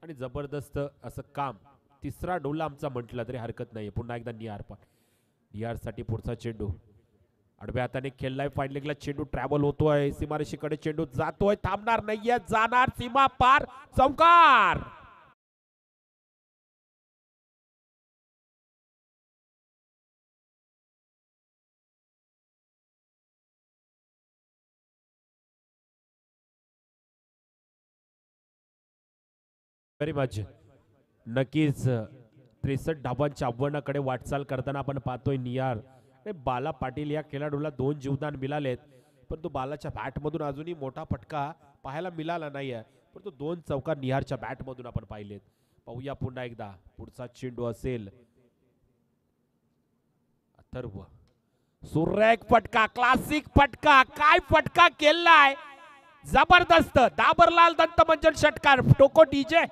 आणि जबरदस्त असं काम. तिसरा डोला आमचा म्हटलं तरी हरकत नाही. पुन्हा एकदा निहार निहारसाठी पुढचा चेंडू आडव्या हाताने खेळलाय. फाईन लेगला चेंडू ट्रॅव्हल होतोय. सीमारेषेकडे चेंडू जातोय. थांबणार नाहीये. जाणार सीमा पार. चौकार. Very much. नक्कीच 63 धावांच्या आव्हानाकडे वाटचाल करताना आपण पाहतोय निहार. बाला पाटील या खेळाडूला 2 जीवदान मिळालेत, परंतु बालाच्या बॅटमधून अजूनही मोठा फटका पाहायला मिळाला नाहीये. परंतु 2 चौकार निहारच्या बॅटमधून आपण पाहिलेत. पाहूया पुन्हा एकदा पुढचा चेंडू असेल. अथर्व सुरेख फटका, क्लासिक फटका, काय फटका केलाय, जबरदस्त. दाबरलाल दत्त मंजन षटकार, टोको डीजे.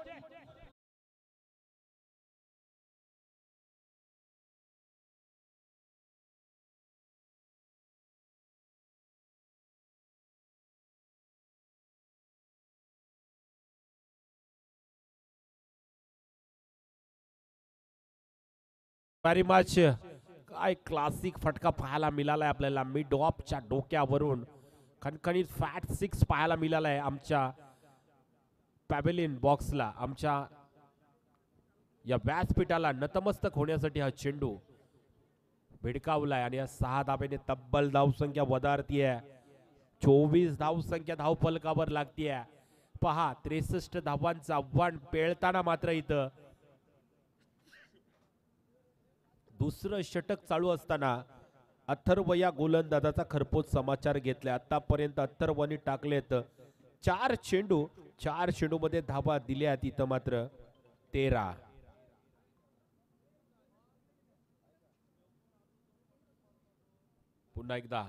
Very much. काय क्लासिक फटका पाहायला मिळालाय आपल्याला मिड ऑफच्या डोक्यावरून. खणखणीत फॅट सिक्स पाहायला मिळालाय आमच्या पॅव्हेलियन बॉक्सला. आमच्या या व्यासपीठाला नतमस्तक होण्यासाठी हा चेंडू भिडकावलाय आणि या 6 धाब्याने तब्बल धावसंख्या वधारतीये. 24 धावसंख्या धावफलकावर लागतीये. पहा 63 धावांचं आव्हान पेळताना मात्र इथं दुसरं षटक चालू असताना अथर्व या गोलंदाजाचा खरपोच समाचार घेतला. आतापर्यंत अथर्वने टाकलेत 4 चेंडू. 4 चेंडू मध्ये धावा दिल्यात इथं मात्र 13. पुन्हा एकदा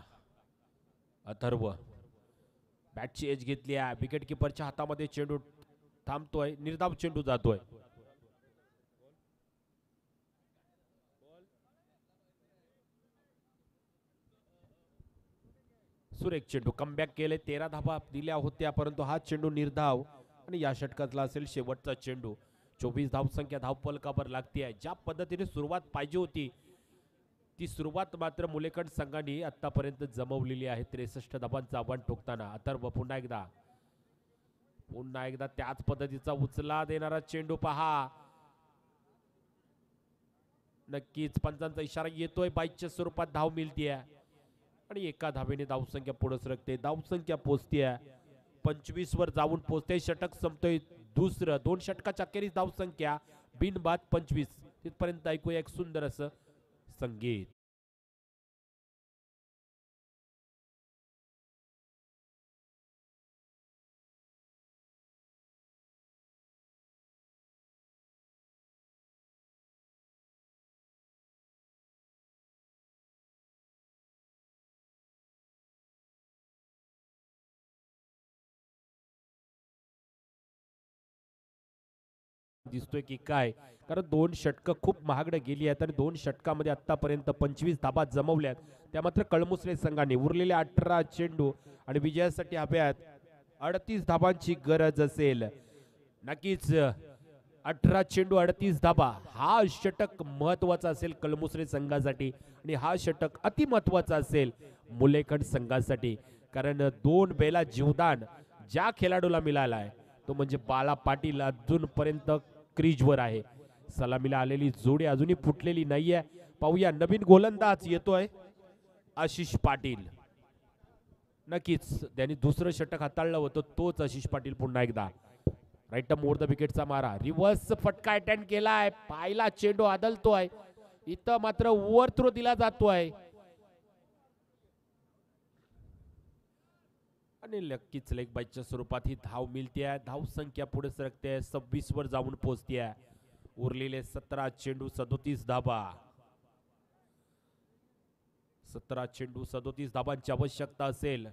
अथर्व बॅटची एज घेतली आहे. विकेट किपरच्या हातामध्ये चेंडू थांबतोय, निर्धाव चेंडू जातोय. सुरेख चेंडू, कमबॅक केले. 13 धावा दिल्या होत्या परंतु हा चेंडू निर्धाव आणि या षटकातला असेल शेवटचा चेंडू. 24 धावसंख्या धावफलकावर लागते आहे. ज्या पद्धतीने सुरुवात पाहिजे होती ती सुरुवात मात्र मुलेखंड संघाने आतापर्यंत जमवलेली आहे. 63 धावांचं आव्हान ठोकताना अथर्व पुन्हा एकदा त्याच पद्धतीचा उचला देणारा चेंडू पहा. नक्कीच पंचांचा इशारा येतोय. बाईकच्या स्वरूपात धाव मिळतीये आणि एका धावेने धावसंख्या पुढे सरकते. धावसंख्या पोहोचतीये 25 वर जाऊन पोहोचते. षटक संपतोय दुसरं. 2 षटकाच्या अखेरीस धावसंख्या बिनबाद 25. तिथपर्यंत ऐकूया एक सुंदर असं संगीत. दिसतोय की काय, कारण 2 षटकं खूप महागडे गेली आहेत आणि 2 षटकामध्ये आतापर्यंत 25 धाबा जमवल्यात. त्या मात्र कळमुसरे संघाने उरलेले 18 चेंडू आणि विजयासाठी हव्यात 38 धाबांची गरज असेल. नक्कीच 18 चेंडू 38 धाबा हा षटक महत्वाचा असेल कळमुसरे संघासाठी आणि हा षटक अति महत्वाचा असेल मुलेखंड संघासाठी. कारण 2 बेला जीवदान ज्या खेळाडूला मिळाला आहे तो म्हणजे बाला पाटील. अजूनपर्यंत क्रीजवर आहे. सलामीला आलेली जोडी अजूनही फुटलेली नाहीये. पाहूया नवीन गोलंदाज येतोय आशिष पाटील. नक्कीच त्यांनी दुसरं षटक हाताळलं होतं तोच आशिष पाटील. पुन्हा एकदा राईट मोर द विकेटचा मारा. रिव्हर्स फटका अटेंड केलाय. पायला चेंडू आदलतोय. इथं मात्र ओव्हर थ्रो दिला जातोय आणि नक्कीच लेग बाईच्या स्वरूपात ही धाव मिळते. धाव संख्या पुढे सरकते. 26 वर जाऊन पोहोचते. उरलेले 17 चेंडू 37 धाबा. 17 चेंडू 37 धाबांची आवश्यकता असेल.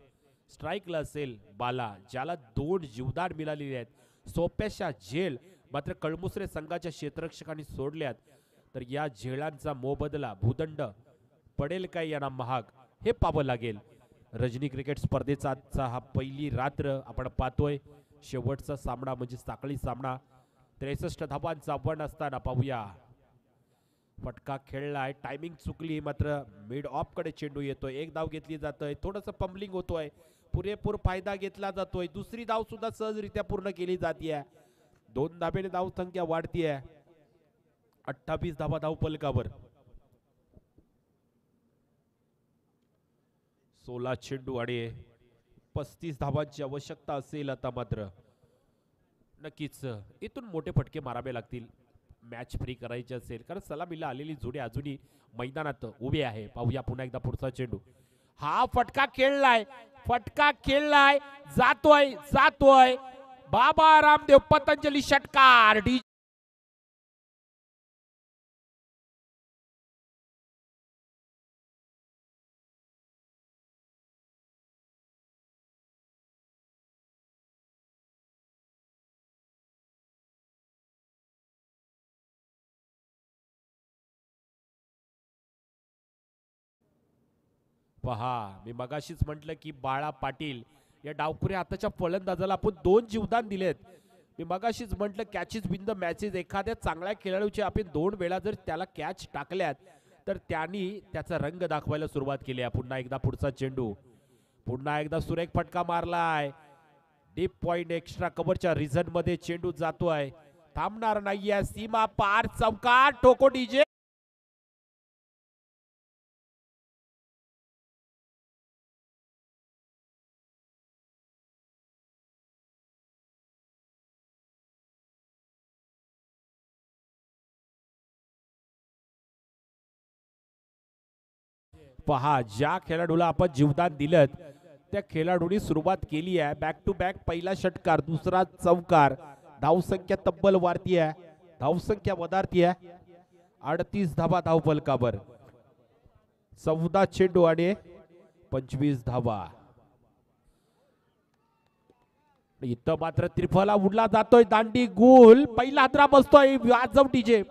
स्ट्राईकला असेल बाला, ज्याला 2 जीवदान मिळालेले आहेत. सोप्याशा झेल मात्र कळमुसरे संघाच्या क्षेत्ररक्षकांनी सोडल्यात. तर या झेलांचा मोबदला भूदंड पडेल काय यांना महाग हे पाहावं लागेल. रजनी क्रिकेट स्पर्धेचा आजचा हा पहिली रात्र आपण पाहतोय. शेवटचा सामना म्हणजे साखळी सामना. 63 धावांचं आव्हान असताना पाहूया फटका खेळलाय. टायमिंग चुकली मात्र मिड ऑफ कडे चेंडू येतोय. एक धाव घेतली जातोय. थोडंसं पंबलिंग होतोय. पुरेपूर फायदा घेतला जातोय. दुसरी धाव सुद्धा सहजरित्या पूर्ण केली जाते. 2 धाब्याने धाव संख्या वाढतीये. 28 धावा धाव फलकावर. 16 चेंडू आणि 35 धावांची आवश्यकता असेल आता मात्र. नक्कीच इथून मोठे फटके मारावे लागतील मॅच फ्री करायची असेल. कारण सलामीला आलेली जोडी अजूनही मैदानात उभी आहे. पाहूया पुन्हा एकदा पुढचा चेंडू. हा फटका खेळलाय. जातोय बाबा रामदेव पतंजली षटकार. पहा मी मगाशीच म्हटलं की बाळा पाटील या डावखुऱ्या हाताच्या फलंदाजाला आपण 2 जीवदान दिलेत. मी मगाशीच म्हटलं कॅचेस विन द मॅचेस. एखाद्या चांगल्या खेळाडूचे आपण 2 वेळा जर त्याला कॅच टाकल्यात तर त्यांनी त्याचा रंग दाखवायला सुरुवात केली आहे. पुन्हा एकदा पुढचा चेंडू, पुन्हा एकदा सुरेख फटका मारलाय. डीप पॉइंट एक्स्ट्रा कव्हरच्या रिझन मध्ये चेंडू जातोय, थांबणार नाहीये. सीमा पार चौकार, टोको डीजे. पहा ज्या खेळाडूला आपण जीवदान दिलं त्या खेळाडूने सुरुवात केली आहे. बॅक टू बॅक पहिला षटकार, दुसरा चौकार. धावसंख्या तब्बल वाढती आहे, धावसंख्या वधारती आहे. 38 धावा धाव फलकावर, 14 चेंडू आणि 25 धावा. इथं मात्र त्रिफला उडला जातोय, दांडी गोल. पहिला हादरा बसतोय, वाजव डीजे.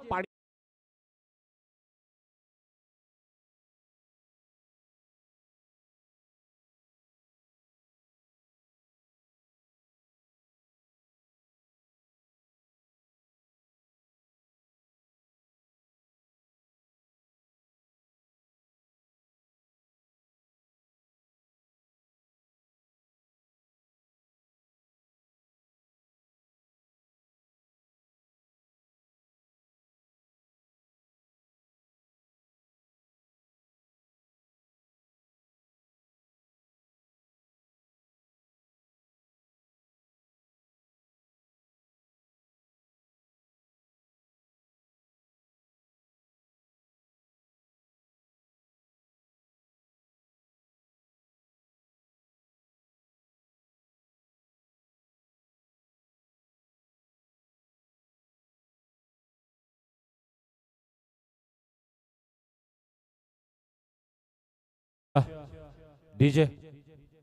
डीजे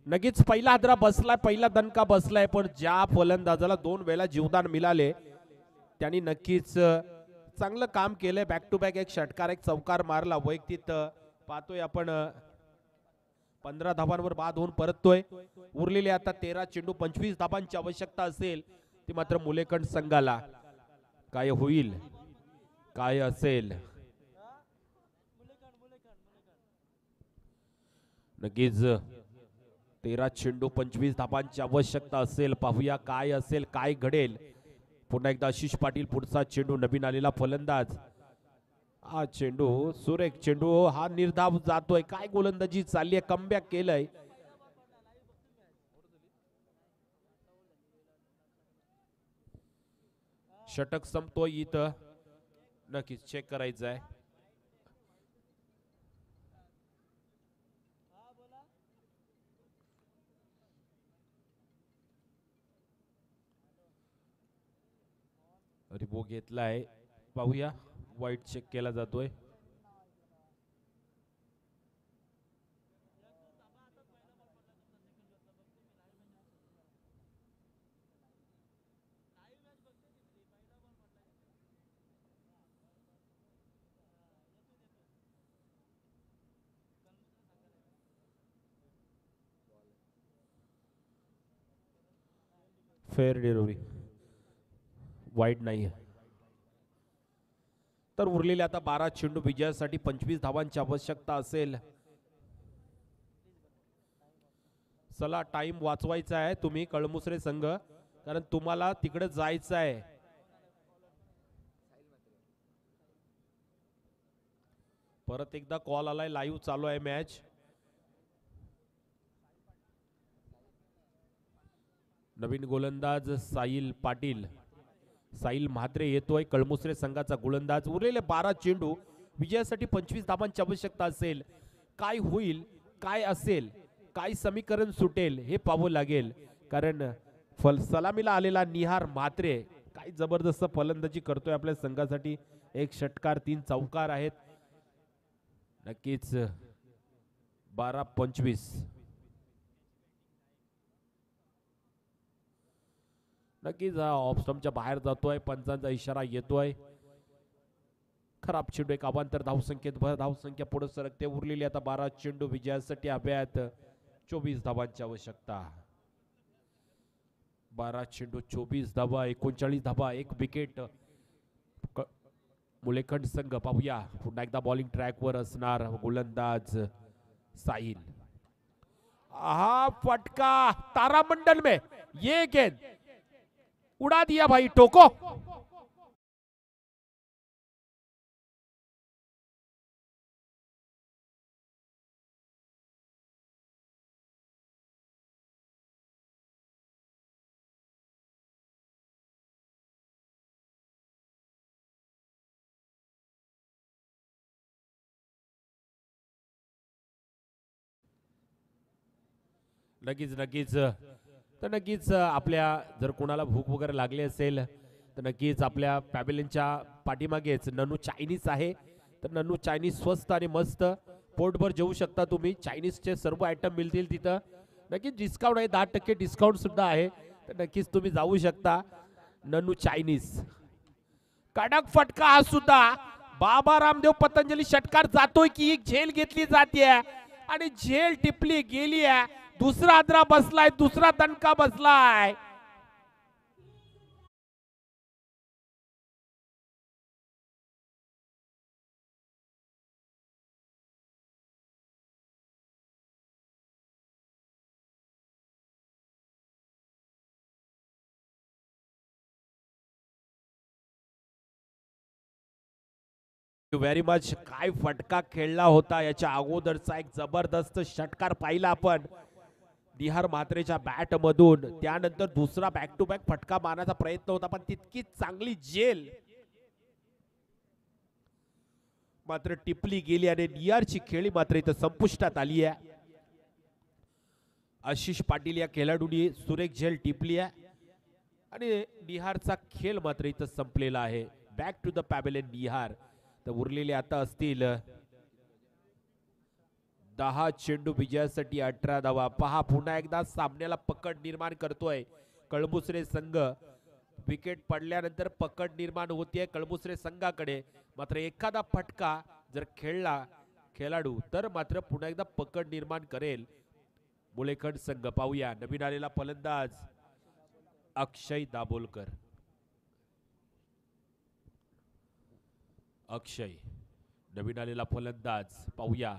नक्कीच पहिला हादरा बसलाय, पहिला दणका बसलाय. पण ज्या फलंदाजाला 2 वेळा जीवदान मिळाले त्यांनी नक्कीच चांगलं काम केलंय. बॅक टू बॅक एक षटकार, एक चौकार मारला. वैयक्तिक पाहतोय आपण 15 धावांवर बाद होऊन परततोय. उरलेले आता 13 चेंडू, 25 धावांची आवश्यकता असेल ती मात्र मुलेकंठ संघाला. काय होईल, काय असेल, नक्कीच 13 चेंडू 25 धाबांची आवश्यकता असेल. पाहूया काय असेल, काय घडेल. पुन्हा एकदा आशिष पाटील पुढचा चेंडू, नवीन आलेला फलंदाज. हा चेंडू सुरेख चेंडू, हा निर्धाव जातोय. काय गोलंदाजी चालली आहे, कमबॅक केलंय. षटक संपतोय इथं, नक्कीच चेक करायचं आहे. रिबो घेतलाय, पाहूया. वाईट चेक केला जातोय. फेअर डिलिव्हरी, वाईट नाही. तर उरलेले आता 12 चेंडू, विजयासाठी 25 धावांची आवश्यकता असेल. चला टाइम वाचवायचा आहे तुम्ही कळमुसरे संघ, कारण तुम्हाला तिकडे जायचं आहे. परत एकदा कॉल आलाय, लाईव्ह चालू आहे मॅच. नवीन गोलंदाज साहिल पाटील, साहिल म्हात्रे येतोय, कळमुसरे संघाचा गोलंदाज. उरलेले 12 चेंडू, विजयासाठी 25 धावांची आवश्यकता असेल. काय होईल, काय असेल, काय समीकरण सुटेल हे पाहावं लागेल. कारण सलामीला आलेला निहार म्हात्रे काय जबरदस्त फलंदाजी करतोय आपल्या संघासाठी. एक षटकार, 3 चौकार आहेत. नक्कीच 12-25. नक्कीच ऑफ स्टंपच्या बाहेर जातोय, पंचांचा इशारा येतोय. खराब चेंडू एक अवांतर धावसंख्येत धावसंख्या पुढे सरकते. उरलेली आता 12 चेंडू विजयासाठी हव्यात. 24 धावांची आवश्यकता. 12 चेंडू 24 धावा 39 धावा 1 विकेट. मुलेखंड संघ पाहूया पुन्हा एकदा बॉलिंग ट्रॅक वर असणार गोलंदाज साहिल. हा फटका तारामंडल में ये गेंद उड़ा दिया भाई टोको. नक्कीच आपल्या जर कोणाला भूक वगैरे लागली असेल तर नक्कीच आपल्या पॅव्हिलियनच्या पाठीमागेच ननू चायनीज आहे. तर ननू चायनीज स्वस्त आणि मस्त पोटभर जेवू शकता तुम्ही. चायनीजचे सर्व आयटम मिळतील तिथं. नक्कीच डिस्काउंट आहे 10% डिस्काउंट सुद्धा आहे. तर नक्कीच तुम्ही जाऊ शकता ननू चायनीज. कडक फटका हा सुद्धा बाबा रामदेव पतंजली षटकार जातोय की एक झेल घेतली जाते आणि झेल टिपली गेली आहे. दुसरा आद्रा बसलाय दुसरा दणका बसलाय. Very much. काय फटका खेळला होता. याच्या अगोदरचा एक जबरदस्त षटकार पाहिला आपण निहार म्हात्रेच्या बॅट मधून. त्यानंतर दुसरा बॅक टू बॅक फटका मारण्याचा प्रयत्न होता पण तितकीच चांगली झेल मात्र टिपली गेली आणि निहारची खेळी मात्र इथं संपुष्टात आली आहे. आशिष पाटील या खेळाडूंनी सुरेख झेल टिपली आहे आणि निहारचा खेळ मात्र इथं संपलेला आहे. बॅक टू द पॅव्हिलियन निहार. तर उरलेले आता असतील 10 चेंडू विजयासाठी 18 धावा. पहा पुन्हा एकदा सामन्याला पकड निर्माण करतोय कळमुसरे संघ. विकेट पडल्यानंतर पकड निर्माण होतीये कळमुसरे संघाकडे. मात्र एखादा फटका जर खेळला खेळाडू तर मात्र पुन्हा एकदा पकड निर्माण करेल मुलेखंड संघ. पाहूया नवीन आलेला फलंदाज अक्षय दाभोलकर. अक्षय नवीन आलेला फलंदाज. पाहूया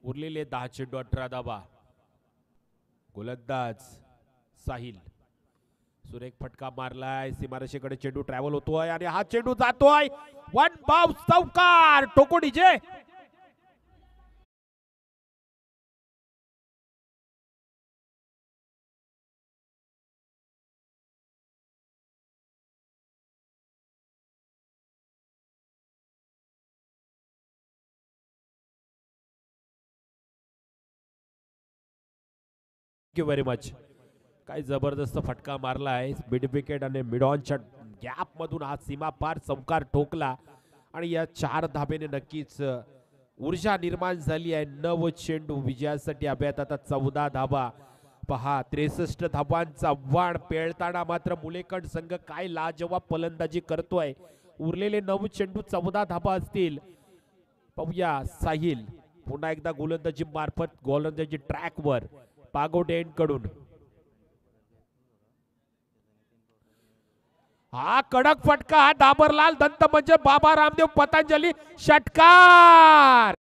उरलेले 10 चेंडू 18 धावा. गोलंदाज साहिल. सुरेख फटका मारलाय सीमारेषेकडे चेंडू ट्रॅव्हल होतोय आणि हा चेंडू जातोय. वन बाउन्स चौकार. टोको डीजे. Thank you very much. काय जबरदस्त फटका मारला आहे. मिड विकेट आणि मिड ऑनच्या गॅप मधून हा सीमा पार चौकार ठोकला आणि या 4 धाबेने नक्कीच ऊर्जा निर्माण झाली आहे. 9 चेंडू विजयासाठी हव्यात आता 14 धाबा. पहा 63 धाबांचा वाण पेळताना मात्र मुलेखंड संघ काय लाजवाब फलंदाजी करतोय. उरलेले 9 चेंडू 14 धाबा असतील. पाहूया साहिल पुन्हा एकदा गोलंदाजी मार्फत गोलंदाजी ट्रॅक वर पागोटे एंड कडून. हा कडक फटका हा डाबरलाल दंत म्हणजे बाबा रामदेव पतंजली षटकार.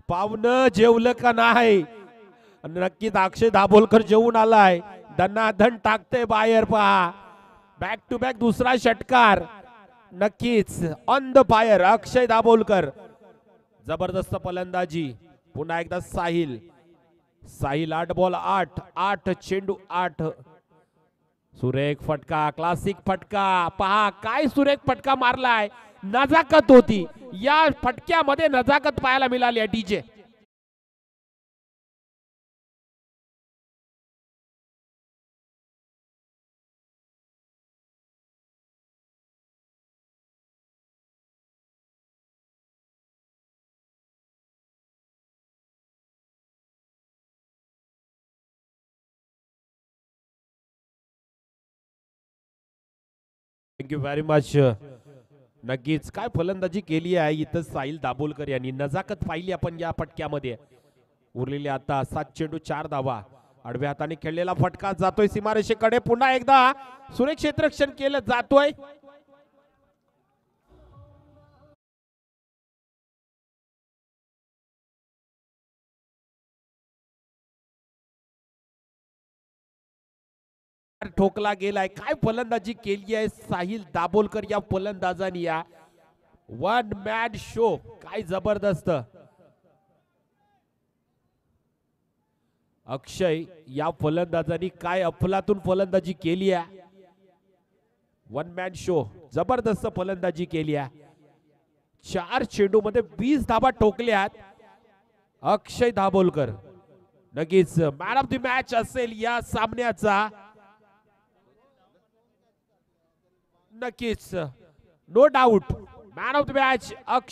पावनं जेवलं का नाही. नक्कीच अक्षय दाभोलकर जेवून आलाय. दणादण टाकते बाहेर. पहा बॅक टू बॅक दुसरा षटकार. नक्कीच ऑन द फायर अक्षय दाभोलकर. जबरदस्त फलंदाजी. पुन्हा एकदा साहिल. साहिल 8 बॉल 8 चेंडू 8. सुरेख फटका क्लासिक फटका. पहा काय सुरेख फटका मारलाय. नजाकत होती या फटक्यामध्ये. नजाकत पाहायला मिळाली आहे डीजे. Thank you very much. नक्कीच काय फलंदाजी केली आहे इथं साहिल दाभोलकर यांनी. नजाकत पाहिली आपण या फटक्यामध्ये. उरलेले आता 7 चेंडू 4 धावा. आडव्या हाताने खेळलेला फटका जातोय सीमारेषेकडे. पुन्हा एकदा सुरेख क्षेत्ररक्षण केलं जातोय. ठोकला गेलाय. काय फलंदाजी केली आहे साहिल दाभोलकर या फलंदाजाने. या वन मॅन शो काय जबरदस्त. अक्षय या फलंदाजांनी काय अफलातून फलंदाजी केली आहे. वन मॅन शो जबरदस्त फलंदाजी केली आहे. 4 चेंडू मध्ये 20 धाबा ठोकल्यात अक्षय दाभोलकर. नक्कीच मॅन ऑफ द मॅच असेल या सामन्याचा. नक्कीच no doubt man of the match Akshay.